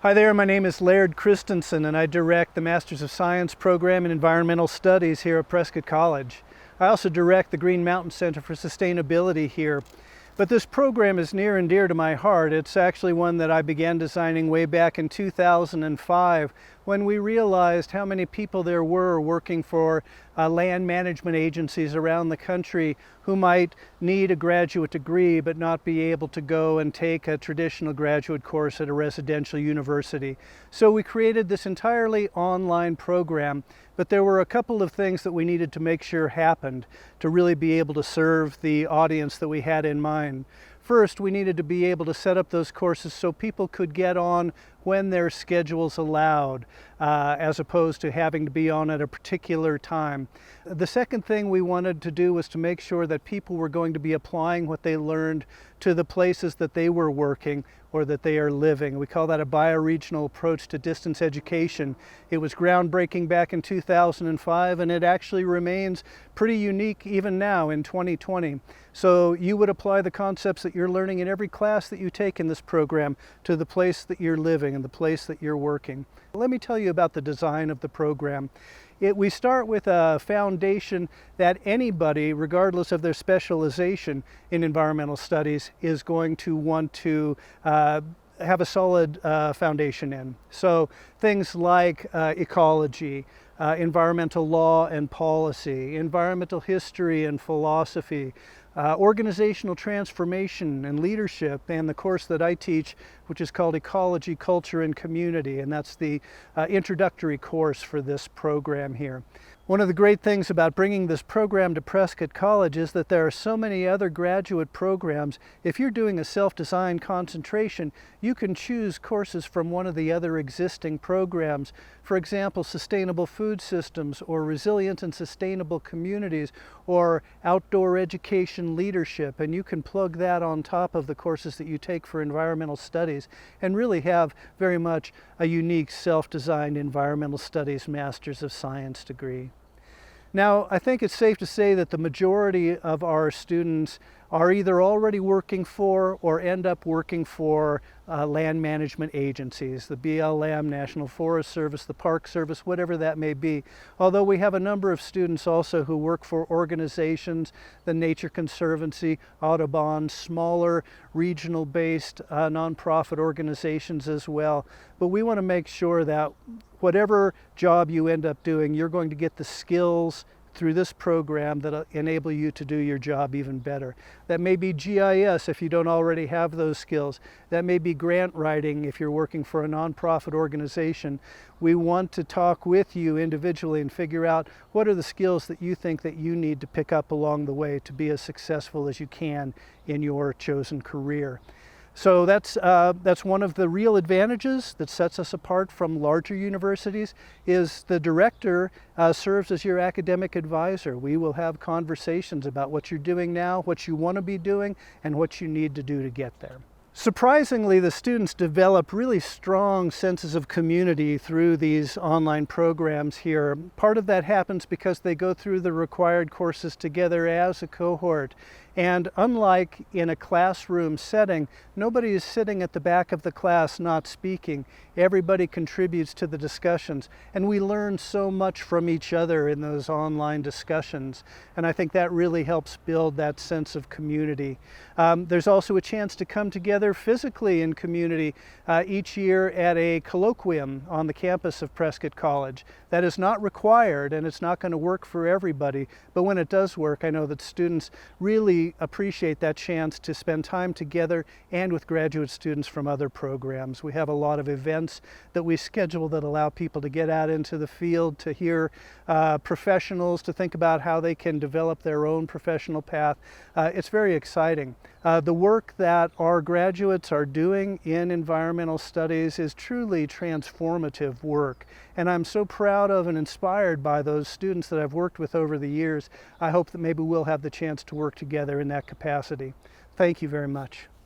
Hi there, my name is Laird Christensen and I direct the Masters of Science program in Environmental Studies here at Prescott College. I also direct the Green Mountain Center for Sustainability here. But this program is near and dear to my heart. It's actually one that I began designing way back in 2005 when we realized how many people there were working for land management agencies around the country who might need a graduate degree but not be able to go and take a traditional graduate course at a residential university. So we created this entirely online program, but there were a couple of things that we needed to make sure happened to really be able to serve the audience that we had in mind. First, we needed to be able to set up those courses so people could get on when their schedules allowed, as opposed to having to be on at a particular time. The second thing we wanted to do was to make sure that people were going to be applying what they learned to the places that they were working or that they are living. We call that a BioRegional Approach to distance education. It was groundbreaking back in 2005 and it actually remains pretty unique even now in 2020. So you would apply the concepts that you're learning in every class that you take in this program to the place that you're living and the place that you're working. Let me tell you about the design of the program. We start with a foundation that anybody, regardless of their specialization in environmental studies, is going to want to have a solid foundation in. So things like ecology, environmental law and policy, environmental history and philosophy, organizational transformation and leadership, and the course that I teach, which is called Ecology, Culture, and Community, and that's the introductory course for this program here. One of the great things about bringing this program to Prescott College is that there are so many other graduate programs. If you're doing a self-designed concentration, you can choose courses from one of the other existing programs. For example, Sustainable Food Systems, or Resilient and Sustainable Communities, or Outdoor Education Leadership, and you can plug that on top of the courses that you take for environmental studies and really have very much a unique self-designed environmental studies Masters of Science degree. Now, I think it's safe to say that the majority of our students are either already working for or end up working for land management agencies, the BLM, National Forest Service, the Park Service, whatever that may be. Although we have a number of students also who work for organizations, the Nature Conservancy, Audubon, smaller regional-based nonprofit organizations as well. But we want to make sure that whatever job you end up doing, you're going to get the skills through this program that enable you to do your job even better. That may be GIS if you don't already have those skills. That may be grant writing if you're working for a nonprofit organization. We want to talk with you individually and figure out what are the skills that you think that you need to pick up along the way to be as successful as you can in your chosen career. So that's one of the real advantages that sets us apart from larger universities is the director serves as your academic advisor. We will have conversations about what you're doing now, what you want to be doing, and what you need to do to get there. Surprisingly, the students develop really strong senses of community through these online programs here. Part of that happens because they go through the required courses together as a cohort. And unlike in a classroom setting, nobody is sitting at the back of the class not speaking. Everybody contributes to the discussions, and we learn so much from each other in those online discussions. And I think that really helps build that sense of community. There's also a chance to come together physically in community each year at a colloquium on the campus of Prescott College. That is not required, and it's not going to work for everybody, but when it does work, I know that students really appreciate that chance to spend time together and with graduate students from other programs. We have a lot of events that we schedule that allow people to get out into the field, to hear professionals, to think about how they can develop their own professional path. It's very exciting. The work that our graduates are doing in environmental studies is truly transformative work, and I'm so proud of and inspired by those students that I've worked with over the years. I hope that maybe we'll have the chance to work together in that capacity. Thank you very much.